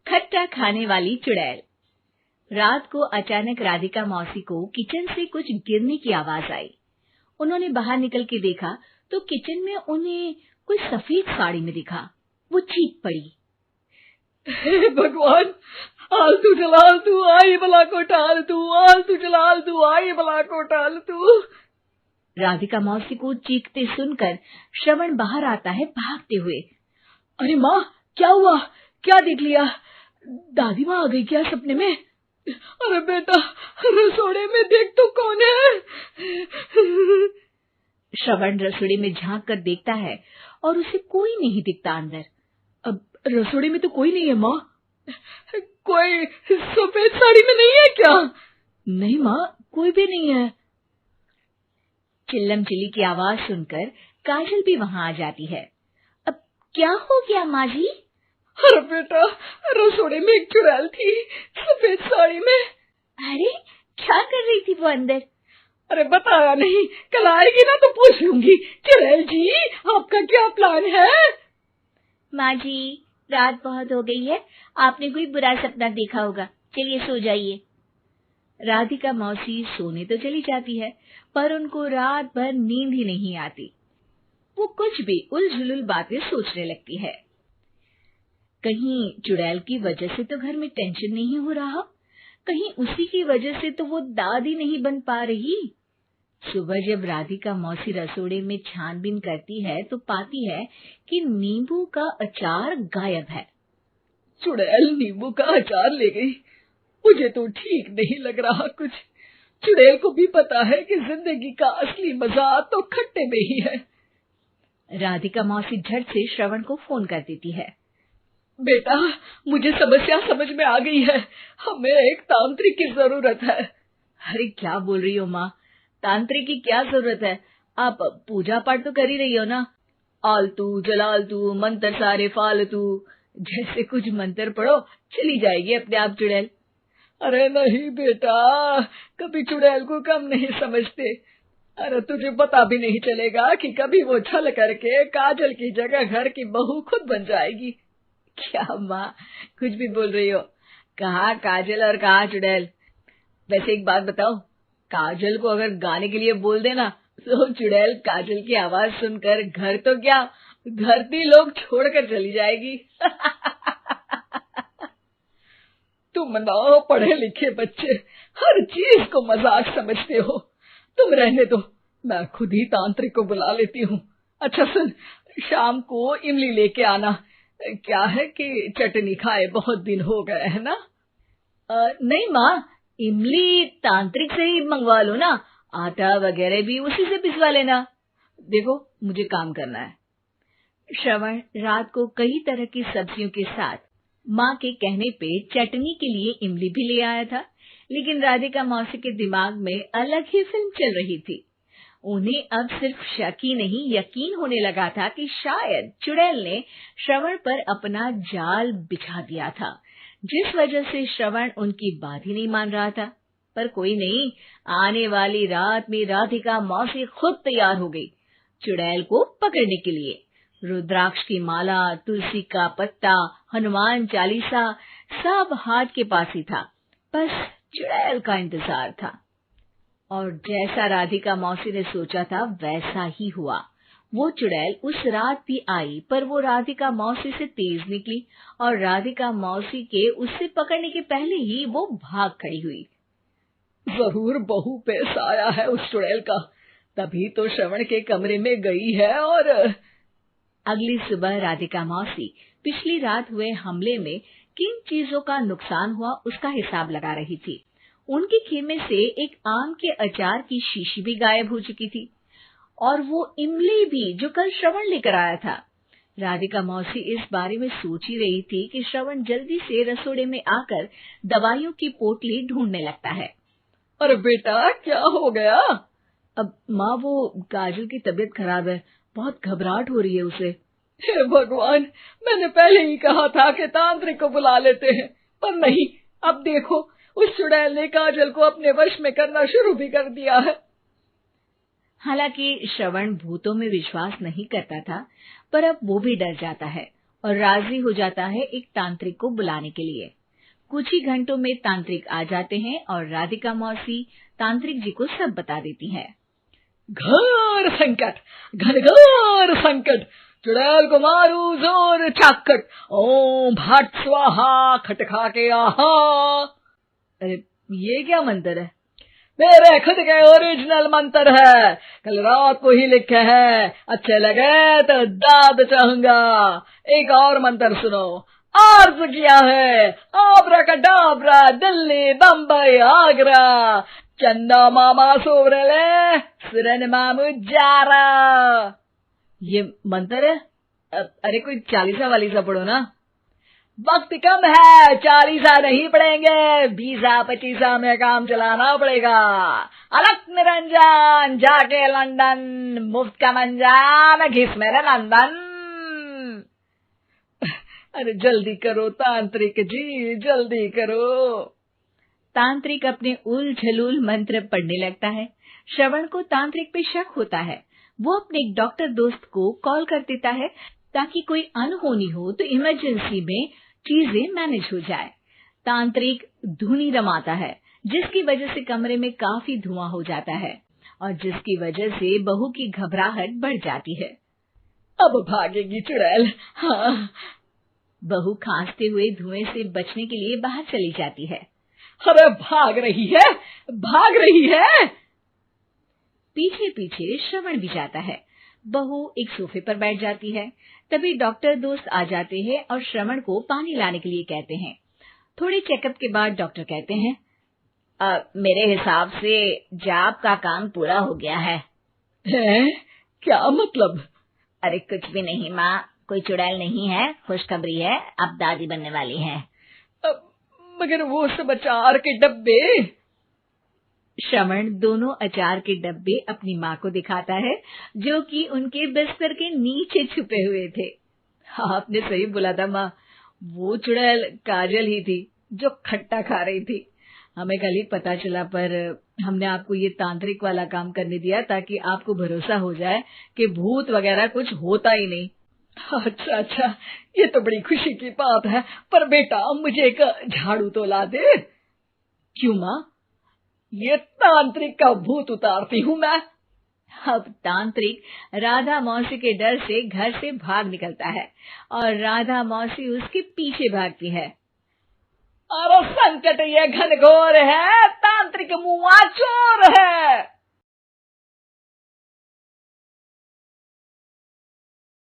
खट्टा खाने वाली चुड़ैल। रात को अचानक राधिका मौसी को किचन से कुछ गिरने की आवाज आई। उन्होंने बाहर निकल के देखा तो किचन में उन्हें कोई सफेद साड़ी में दिखा। वो चीख पड़ी, हे भगवान, आलतू जलाल तू आई बला को टाल तू, आलतू जलाल तू आई बला को टाल तू। राधिका मौसी को चीखते सुनकर श्रवण बाहर आता है भागते हुए। अरे माँ, क्या हुआ? क्या देख लिया? दादी माँ आ गई क्या सपने में? अरे बेटा, रसोड़े में देख तो कौन है? श्रवण रसोड़े में झांक कर देखता है और उसे कोई नहीं दिखता अंदर। अब रसोड़े में तो कोई नहीं है माँ। कोई सफेद साड़ी में नहीं है क्या? नहीं माँ, कोई भी नहीं है। चिल्लम चिल्ली की आवाज सुनकर काजल भी वहां आ जाती है। अब क्या हो गया माँ जी? अरे बेटा, रसोड़े में एक चुड़ैल थी सफेद साड़ी में। अरे क्या कर रही थी वो अंदर? अरे बताया नहीं, कल आएगी ना तो पूछ लूंगी। चुड़ैल जी, आपका क्या प्लान है? माँ जी, रात बहुत हो गई है, आपने कोई बुरा सपना देखा होगा, चलिए सो जाइए। राधिका मौसी सोने तो चली जाती है, पर उनको रात भर नींद ही नहीं आती। वो कुछ भी उलझुल बातें सोचने लगती है। कहीं चुड़ैल की वजह से तो घर में टेंशन नहीं हो रहा, कहीं उसी की वजह से तो वो दादी नहीं बन पा रही। सुबह जब राधिका मौसी रसोड़े में छानबीन करती है तो पाती है कि नींबू का अचार गायब है। चुड़ैल नींबू का अचार ले गई, मुझे तो ठीक नहीं लग रहा कुछ। चुड़ैल को भी पता है कि जिंदगी का असली मजा तो खट्टे में ही है। राधिका मौसी झट से श्रवण को फोन कर देती है। बेटा, मुझे समस्या समझ में आ गई है, हमें एक तांत्रिक की जरूरत है। अरे क्या बोल रही हो माँ, तांत्रिक की क्या जरूरत है? आप पूजा पाठ तो कर ही रही हो ना। आलतू जलालतू मंत्र सारे फालतू जैसे कुछ मंत्र पढ़ो, चली जाएगी अपने आप चुड़ैल। अरे नहीं बेटा, कभी चुड़ैल को कम नहीं समझते। अरे तुझे पता भी नहीं चलेगा कि कभी वो छल करके काजल की जगह घर की बहू खुद बन जाएगी। क्या माँ, कुछ भी बोल रही हो? कहाँ काजल और कहाँ चुड़ैल? वैसे एक बात बताओ, काजल को अगर गाने के लिए बोल देना तो चुड़ैल काजल की आवाज सुनकर घर तो क्या, धरती लोग छोड़कर चली जाएगी। तुम ना पढ़े लिखे बच्चे हर चीज को मजाक समझते हो। तुम रहने दो, मैं खुद ही तांत्रिक को बुला लेती हूँ। अच्छा सुन, शाम को इमली लेके आना। क्या है कि चटनी खाए बहुत दिन हो गए है ना? नहीं माँ, इमली तांत्रिक से ही मंगवा लो ना, आटा वगैरह भी उसी से पिसवा लेना। देखो मुझे काम करना है। श्रवण रात को कई तरह की सब्जियों के साथ माँ के कहने पे चटनी के लिए इमली भी ले आया था, लेकिन राधिका मौसी के दिमाग में अलग ही फिल्म चल रही थी। उन्हें अब सिर्फ शक ही नहीं यकीन होने लगा था कि शायद चुड़ैल ने श्रवण पर अपना जाल बिछा दिया था, जिस वजह से श्रवण उनकी बात ही नहीं मान रहा था। पर कोई नहीं, आने वाली रात में राधिका मौसी खुद तैयार हो गई चुड़ैल को पकड़ने के लिए। रुद्राक्ष की माला, तुलसी का पत्ता, हनुमान चालीसा सब हाथ के पास ही था, बस चुड़ैल का इंतजार था। और जैसा राधिका मौसी ने सोचा था वैसा ही हुआ। वो चुड़ैल उस रात भी आई, पर वो राधिका मौसी से तेज निकली और राधिका मौसी के उससे पकड़ने के पहले ही वो भाग खड़ी हुई। जरूर बहू पे साया है उस चुड़ैल का, तभी तो श्रवण के कमरे में गई है। और अगली सुबह राधिका मौसी पिछली रात हुए हमले में किन चीजों का नुकसान हुआ उसका हिसाब लगा रही थी। उनके खेमे से एक आम के अचार की शीशी भी गायब हो चुकी थी और वो इमली भी जो कल श्रवण लेकर आया था। राधिका मौसी इस बारे में सोच ही रही थी कि श्रवण जल्दी से रसोड़े में आकर दवाइयों की पोटली ढूंढने लगता है। अरे बेटा, क्या हो गया? अब माँ, वो काजल की तबीयत खराब है, बहुत घबराहट हो रही है उसे। हे भगवान, मैंने पहले ही कहा था कि तांत्रिक को बुला लेते हैं, पर नहीं, अब देखो उस चुड़ैल ने काजल को अपने वश में करना शुरू भी कर दिया है। हालांकि श्रवण भूतों में विश्वास नहीं करता था, पर अब वो भी डर जाता है। और राजी हो जाता है एक तांत्रिक को बुलाने के लिए। कुछ ही घंटों में तांत्रिक आ जाते हैं और राधिका मौसी तांत्रिक जी को सब बता देती है। घोर संकट, घनघोर संकट, चुड़ैल को मारू जोर चाकट, ओम भट स्वाहा खटखा के आहा। अरे ये क्या मंत्र है? मेरे खुद के ओरिजिनल मंत्र है, कल रात को ही लिखे हैं, अच्छे लगे तो दाद चाहूंगा। एक और मंत्र सुनो। अर्ज किया है आब्राकडाब्रा, दिल्ली बम्बई आगरा, चंदा मामा सोवरले सुरन मामू जारा। ये मंत्र है? अरे कोई 40 वालीसा पढ़ो ना। वक्त कम है, 40 नहीं पड़ेंगे, 20-25 में काम चलाना पड़ेगा। अलग निरंजन जाके लंदन, मुफ्त का मंजान घिस मेरे नंदन। अरे जल्दी करो तांत्रिक जी, जल्दी करो। तांत्रिक अपने उल झलूल मंत्र पढ़ने लगता है। श्रवण को तांत्रिक पे शक होता है। वो अपने एक डॉक्टर दोस्त को कॉल कर देता है ताकि कोई अनहोनी हो तो इमरजेंसी में चीजें मैनेज हो जाए। तांत्रिक धुनी रमाता है, जिसकी वजह से कमरे में काफी धुआं हो जाता है और जिसकी वजह से बहू की घबराहट बढ़ जाती है। अब भागेगी चुड़ैल। हाँ। बहू खांसते हुए धुएं से बचने के लिए बाहर चली जाती है। अरे भाग रही है, भाग रही है। पीछे पीछे श्रवण भी जाता है। बहू एक सोफे पर बैठ जाती है। तभी डॉक्टर दोस्त आ जाते हैं और श्रवण को पानी लाने के लिए कहते हैं। थोड़े चेकअप के बाद डॉक्टर कहते हैं, मेरे हिसाब से जाप का काम पूरा हो गया है। क्या मतलब? अरे कुछ भी नहीं माँ, कोई चुड़ैल नहीं है, खुशखबरी है, अब दादी बनने वाली है। मगर वो सब अचार के डब्बे। श्रवण दोनों अचार के डब्बे अपनी माँ को दिखाता है, जो कि उनके बिस्तर के नीचे छुपे हुए थे। आपने सही बोला था माँ, वो चुड़ैल काजल ही थी जो खट्टा खा रही थी। हमें कल ही पता चला, पर हमने आपको ये तांत्रिक वाला काम करने दिया ताकि आपको भरोसा हो जाए कि भूत वगैरह कुछ होता ही नहीं। अच्छा अच्छा, ये तो बड़ी खुशी की बात है, पर बेटा मुझे एक झाड़ू तो ला दे। क्यों माँ? ये तांत्रिक का भूत उतारती हूँ मैं। अब तांत्रिक राधा मौसी के डर से घर से भाग निकलता है और राधा मौसी उसके पीछे भागती है। अरे संकट ये घनघोर है, तांत्रिक मुआ चोर है।